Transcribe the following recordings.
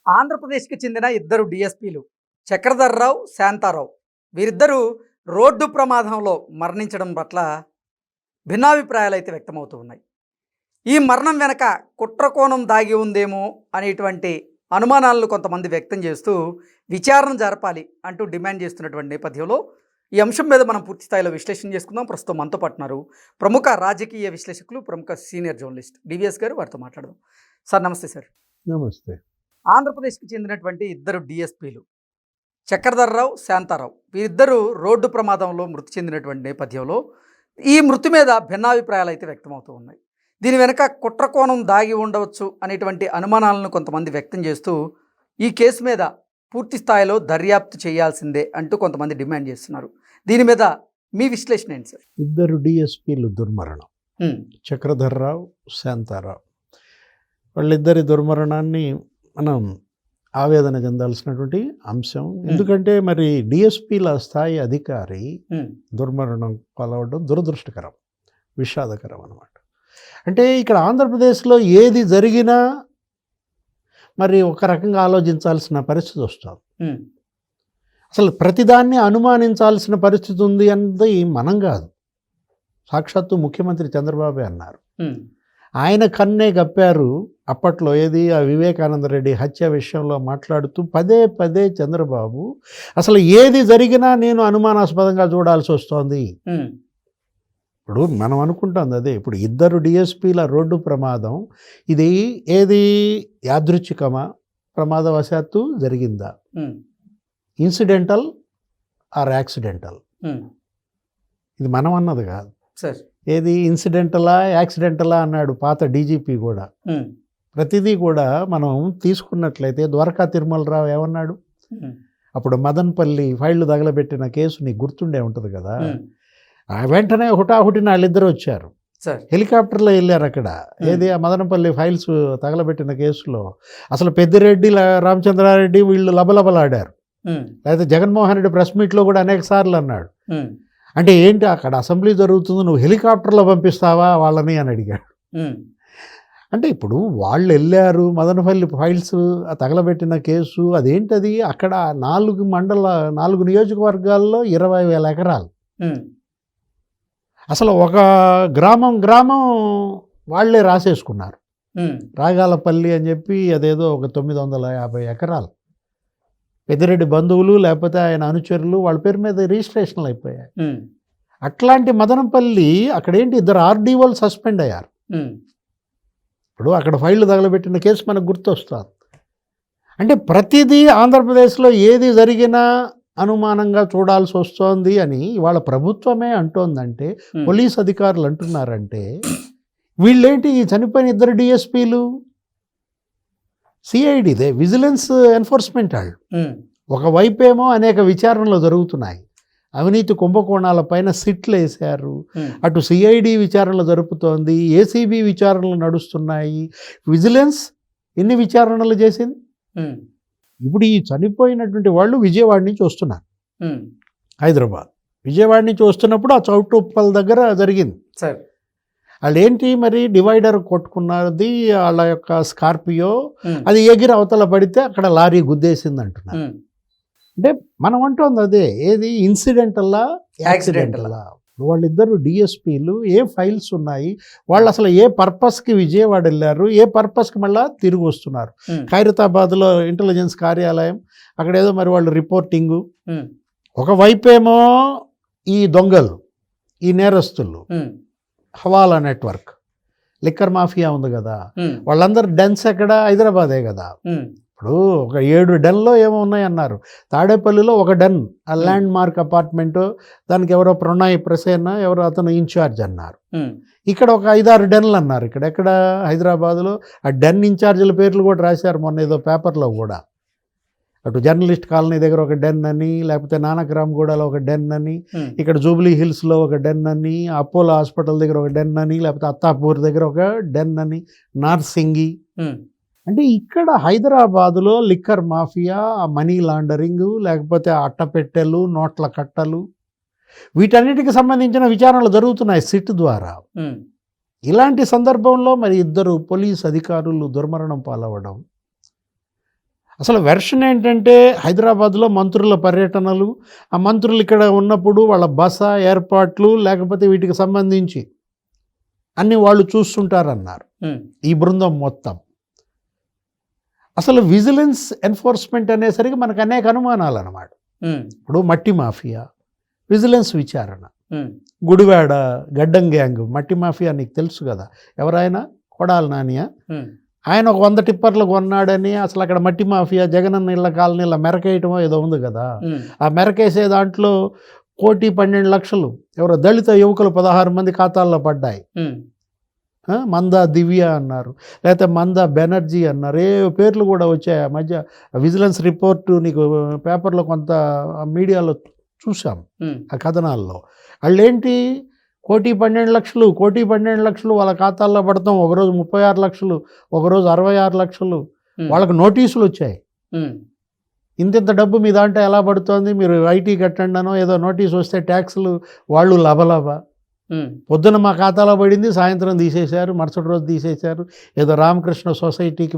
ఆంధ్రప్రదేశ్‌కి చెందిన ఇద్దరు డీఎస్పీలు చక్రధర్రావు, శాంతారావు వీరిద్దరూ రోడ్డు ప్రమాదంలో మరణించడం పట్ల భిన్నాభిప్రాయాలైతే వ్యక్తమవుతూ ఉన్నాయి. ఈ మరణం వెనక కుట్రకోణం దాగి ఉందేమో అనేటువంటి అనుమానాలను కొంతమంది వ్యక్తం చేస్తూ విచారణ జరపాలి అంటూ డిమాండ్ చేస్తున్నటువంటి నేపథ్యంలో ఈ అంశం మీద మనం పూర్తి స్థాయిలో విశ్లేషణ చేసుకుందాం. ప్రస్తుతం మనతో పాటున్నారు ప్రముఖ రాజకీయ విశ్లేషకులు, ప్రముఖ సీనియర్ జర్నలిస్ట్ డివిఎస్ గారు. వారితో మాట్లాడదాం. సార్ నమస్తే. సార్ నమస్తే. ఆంధ్రప్రదేశ్కి చెందినటువంటి ఇద్దరు డీఎస్పీలు చక్రధర్రావు, శాంతారావు వీరిద్దరూ రోడ్డు ప్రమాదంలో మృతి చెందినటువంటి నేపథ్యంలో ఈ మృతి మీద భిన్నాభిప్రాయాలు అయితే వ్యక్తమవుతూ ఉన్నాయి. దీని వెనక కుట్రకోణం దాగి ఉండవచ్చు అనేటువంటి అనుమానాలను కొంతమంది వ్యక్తం చేస్తూ ఈ కేసు మీద పూర్తి స్థాయిలో దర్యాప్తు చేయాల్సిందే అంటూ కొంతమంది డిమాండ్ చేస్తున్నారు. దీని మీద మీ విశ్లేషణ ఏంటి సార్? ఇద్దరు డిఎస్పీలు దుర్మరణం, చక్రధర్రావు, శాంతారావు. వాళ్ళిద్దరి దుర్మరణాన్ని మనం ఆవేదన చెందాల్సినటువంటి అంశం. ఎందుకంటే మరి డిఎస్పీల స్థాయి అధికారి దుర్మరణం పాలవడం దురదృష్టకరం, విషాదకరం అన్నమాట. అంటే ఇక్కడ ఆంధ్రప్రదేశ్లో ఏది జరిగినా మరి ఒక రకంగా ఆలోచించాల్సిన పరిస్థితి వస్తుంది. అసలు ప్రతిదాన్ని అనుమానించాల్సిన పరిస్థితి ఉంది అన్నది మనం కాదు, సాక్షాత్తు ముఖ్యమంత్రి చంద్రబాబే అన్నారు. ఆయన కన్నే గప్పారు అప్పట్లో. ఏది ఆ వివేకానంద రెడ్డి హత్య విషయంలో మాట్లాడుతూ పదే పదే చంద్రబాబు అసలు ఏది జరిగినా నేను అనుమానాస్పదంగా చూడాల్సి వస్తోంది. ఇప్పుడు మనం అనుకుంటాం అదే. ఇప్పుడు ఇద్దరు డిఎస్పీల రోడ్డు ప్రమాదం ఇది ఏది యాదృచ్ఛికమా, ప్రమాదవశాత్తు జరిగిందా, ఇన్సిడెంటల్ ఆర్ యాక్సిడెంటల్? ఇది మనం అన్నది కాదు. ఏది ఇన్సిడెంటలా యాక్సిడెంటలా అన్నాడు పాత డీజీపీ కూడా. ప్రతిదీ కూడా మనం తీసుకున్నట్లయితే ద్వారకా తిరుమలరావు ఏమన్నాడు అప్పుడు మదన్పల్లి ఫైళ్లు తగలబెట్టిన కేసు నీకు గుర్తుండే ఉంటుంది కదా. వెంటనే హుటాహుటిన వాళ్ళిద్దరు వచ్చారు, హెలికాప్టర్లో వెళ్ళారు అక్కడ. ఏది ఆ మదనపల్లి ఫైల్స్ తగలబెట్టిన కేసులో అసలు పెద్దిరెడ్డి, రామచంద్రారెడ్డి వీళ్ళు లబలబలాడారు. లేకపోతే జగన్మోహన్ రెడ్డి ప్రెస్ మీట్లో కూడా అనేక సార్లు అన్నాడు, అంటే ఏంటి అక్కడ అసెంబ్లీ జరుగుతుంది, నువ్వు హెలికాప్టర్లో పంపిస్తావా వాళ్ళని అని అడిగాడు. అంటే ఇప్పుడు వాళ్ళు వెళ్ళారు, మదనపల్లి ఫైల్స్ తగలబెట్టిన కేసు అదేంటది, అక్కడ 4 నియోజకవర్గాల్లో 20,000 ఎకరాలు. అసలు ఒక గ్రామం వాళ్లే రాసేసుకున్నారు. రాగాలపల్లి అని చెప్పి అదేదో ఒక 950 ఎకరాలు పెద్దిరెడ్డి బంధువులు లేకపోతే ఆయన అనుచరులు వాళ్ళ పేరు మీద రిజిస్ట్రేషన్లు అయిపోయాయి. అట్లాంటి మదనపల్లి అక్కడేంటి 2 ఆర్డీఓలు సస్పెండ్ అయ్యారు. ఇప్పుడు అక్కడ ఫైళ్లు తగలబెట్టిన కేసు మనకు గుర్తొస్తుంది. అంటే ప్రతిదీ ఆంధ్రప్రదేశ్లో ఏది జరిగినా అనుమానంగా చూడాల్సి వస్తోంది అని ఇవాళ ప్రభుత్వమే అంటోందంటే, పోలీస్ అధికారులు అంటున్నారంటే, వీళ్ళేంటి ఈ చనిపోయిన ఇద్దరు డిఎస్పీలు సిఐడిదే విజిలెన్స్ ఎన్ఫోర్స్మెంట్ వాళ్ళు. ఒకవైపేమో అనేక విచారణలు జరుగుతున్నాయి, అవినీతి కుంభకోణాల పైన సిట్లు వేశారు, అటు సిఐడి విచారణలు జరుపుతోంది, ఏసీబీ విచారణలు నడుస్తున్నాయి. విజిలెన్స్ ఎన్ని విచారణలు చేసింది? ఇప్పుడు ఈ చనిపోయినటువంటి వాళ్ళు విజయవాడ నుంచి వస్తున్నారు, హైదరాబాద్. విజయవాడ నుంచి వస్తున్నప్పుడు ఆ చౌటుప్పల్ దగ్గర జరిగింది. వాళ్ళు ఏంటి మరి డివైడర్ కొట్టుకున్నది వాళ్ళ యొక్క స్కార్పియో, అది ఎగిరి అవతల పడితే అక్కడ లారీ గుద్దేసింది అంటున్నారు. అంటే మనం అంటోంది అదే, ఏది ఇన్సిడెంటల్లా యాక్సిడెంటల్లా? వాళ్ళిద్దరు డిఎస్పీలు ఏ ఫైల్స్ ఉన్నాయి, వాళ్ళు అసలు ఏ పర్పస్కి విజయవాడ వెళ్ళారు, ఏ పర్పస్కి మళ్ళీ తిరిగి వస్తున్నారు. ఖైరతాబాద్లో ఇంటెలిజెన్స్ కార్యాలయం అక్కడ ఏదో మరి వాళ్ళు రిపోర్టింగు. ఒకవైపేమో ఈ దొంగలు, ఈ నేరస్తులు, హవాలా నెట్వర్క్, లిక్కర్ మాఫియా ఉంది కదా, వాళ్ళందరూ డెన్స్ ఎక్కడ, హైదరాబాదే కదా. ఇప్పుడు ఒక 7 డెన్లో ఏమో ఉన్నాయన్నారు. తాడేపల్లిలో ఒక డెన్, ఆ ల్యాండ్ మార్క్ అపార్ట్మెంటు, దానికి ఎవరో ప్రణయ్ ప్రసేన ఎవరో అతను ఇన్ఛార్జ్ అన్నారు. ఇక్కడ ఒక 5-6 డెన్లు అన్నారు. ఎక్కడ హైదరాబాద్లో ఆ డెన్ ఇన్ఛార్జీల పేర్లు కూడా రాశారు మొన్న ఏదో పేపర్లో కూడా. అటు జర్నలిస్ట్ కాలనీ దగ్గర ఒక డెన్ అని, లేకపోతే నానక్రామ్గూడలో ఒక డెన్ అని, ఇక్కడ జూబ్లీ హిల్స్లో ఒక డెన్ అని, అపోలో హాస్పిటల్ దగ్గర ఒక డెన్ అని, లేకపోతే అత్తాపూర్ దగ్గర ఒక డెన్ అని, నార్సింగి. అంటే ఇక్కడ హైదరాబాదులో లిక్కర్ మాఫియా, మనీ లాండరింగ్, లేకపోతే అట్టపెట్టెలు, నోట్ల కట్టలు, వీటన్నిటికి సంబంధించిన విచారణలు జరుగుతున్నాయి సిట్ ద్వారా. ఇలాంటి సందర్భంలో మరి ఇద్దరు పోలీస్ అధికారులు దుర్మరణం పాలవడం అసలు వెర్షన్ ఏంటంటే హైదరాబాద్లో మంత్రుల పర్యటనలు, ఆ మంత్రులు ఇక్కడ ఉన్నప్పుడు వాళ్ళ బస ఏర్పాట్లు, లేకపోతే వీటికి సంబంధించి అన్నీ వాళ్ళు చూస్తుంటారన్నారు ఈ బృందం మొత్తం. అసలు విజిలెన్స్ ఎన్ఫోర్స్మెంట్ అనేసరికి మనకు అనేక అనుమానాలు అన్నమాట. ఇప్పుడు మట్టి మాఫియా, విజిలెన్స్ విచారణ, గుడివాడ గడ్డం గ్యాంగ్, మట్టి మాఫియా నీకు తెలుసు కదా, ఎవరైనా కొడాలి నానియా, ఆయన ఒక 100 టిప్పర్లు కొన్నాడని అసలు అక్కడ మట్టి మాఫియా జగనన్న ఇళ్ళ కాలనీల మెరకేయటమో ఏదో ఉంది కదా, ఆ మెరకేసే దాంట్లో 1,12,00,000 ఎవరో దళిత యువకులు 16 మంది ఖాతాల్లో పడ్డాయి. మందా దివ్య అన్నారు, లేకపోతే మందా బెనర్జీ అన్నారు, ఏ పేర్లు కూడా వచ్చాయి ఆ మధ్య. విజిలెన్స్ రిపోర్టు నీకు పేపర్లో కొంత మీడియాలో చూసాం ఆ కథనాల్లో. వాళ్ళు ఏంటి 1,12,00,000 1,12,00,000 వాళ్ళ ఖాతాల్లో పడతాం, ఒకరోజు 36 లక్షలు, ఒకరోజు 66 లక్షలు, వాళ్ళకు నోటీసులు వచ్చాయి. ఇంత డబ్బు మీ దాంట్లో ఎలా పడుతోంది, మీరు ఐటీ కట్టండి అనో ఏదో నోటీసు వస్తే ట్యాక్సులు వాళ్ళు లబలబ. పొద్దున మా ఖాతాలో పడింది, సాయంత్రం తీసేశారు, మరుసటి రోజు తీసేశారు. ఏదో రామకృష్ణ సొసైటీకి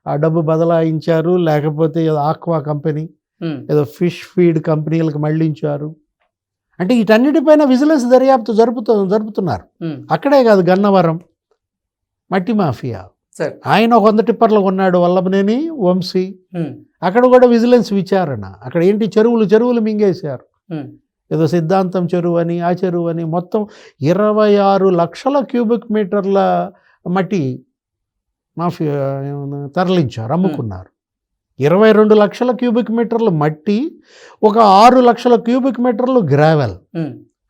ఆ డబ్బు బదలాయించారు, లేకపోతే ఏదో ఆక్వా కంపెనీ, ఏదో ఫిష్ ఫీడ్ కంపెనీలకు మళ్లించారు. అంటే వీటన్నిటిపైన విజిలెన్స్ దర్యాప్తు జరుపుతున్నారు. అక్కడే కాదు, గన్నవరం మట్టి మాఫియా, ఆయన 100 టిప్పర్లు కొన్నాడు వల్లభనేని వంశీ, అక్కడ కూడా విజిలెన్స్ విచారణ. అక్కడ ఏంటి, చెరువులు మింగేశారు. ఏదో సిద్ధాంతం చెరువు అని, ఆ చెరువు అని, మొత్తం 26 లక్షల క్యూబిక్ మీటర్ల మట్టి మాఫియా తరలించారు, అమ్ముకున్నారు. 22 లక్షల క్యూబిక్ మీటర్లు మట్టి, ఒక 6 లక్షల క్యూబిక్ మీటర్లు గ్రావెల్.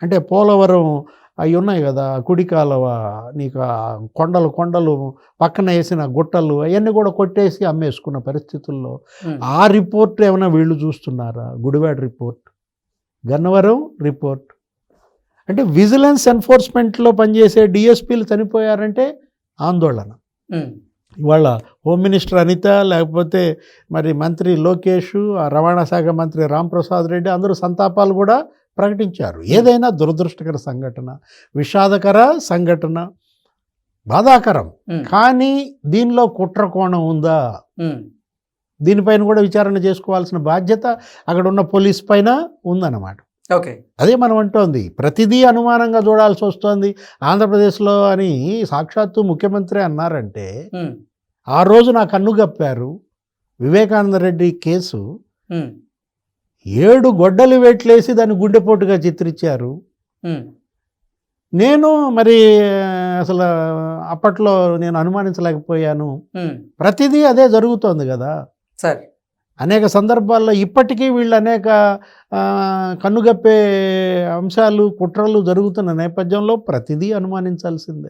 అంటే పోలవరం అవి ఉన్నాయి కదా, కుడి కాలువ, నీకు కొండలు పక్కన వేసిన గుట్టలు అవన్నీ కూడా కొట్టేసి అమ్మేసుకున్న పరిస్థితుల్లో ఆ రిపోర్ట్ ఏమైనా వీళ్ళు చూస్తున్నారా? Gudivada report, Gannavaram report. అంటే విజిలెన్స్ ఎన్ఫోర్స్మెంట్లో పనిచేసే డిఎస్పీలు చనిపోయారంటే ఆందోళన. ఇవాళ హోమ్ మినిస్టర్ అనిత, లేకపోతే మరి మంత్రి లోకేష్, రవాణా శాఖ మంత్రి రాంప్రసాద్ రెడ్డి అందరూ సంతాపాలు కూడా ప్రకటించారు. ఏదైనా దురదృష్టకర సంఘటన, విషాదకర సంఘటన, బాధాకరం. కానీ దీనిలో కుట్ర కోణం ఉందా, దీనిపైన కూడా విచారణ చేసుకోవాల్సిన బాధ్యత అక్కడ ఉన్న పోలీస్ పైన ఉందన్నమాట. ఓకే, అదే మనం అంటోంది, ప్రతిదీ అనుమానంగా చూడాల్సి వస్తుంది ఆంధ్రప్రదేశ్లో అని సాక్షాత్తు ముఖ్యమంత్రి అన్నారంటే, ఆ రోజు నా కన్ను గప్పారు వివేకానంద రెడ్డి కేసు, 7 గొడ్డలి వేట్లేసి దాన్ని గుండెపోటుగా చిత్రించారు. నేను మరి అసలు అప్పట్లో నేను అనుమానించలేకపోయాను. ప్రతిదీ అదే జరుగుతోంది కదా సరే. అనేక సందర్భాల్లో ఇప్పటికీ వీళ్ళు అనేక కన్నుగప్పే అంశాలు, కుట్రలు జరుగుతున్న నేపథ్యంలో ప్రతిదీ అనుమానించాల్సిందే.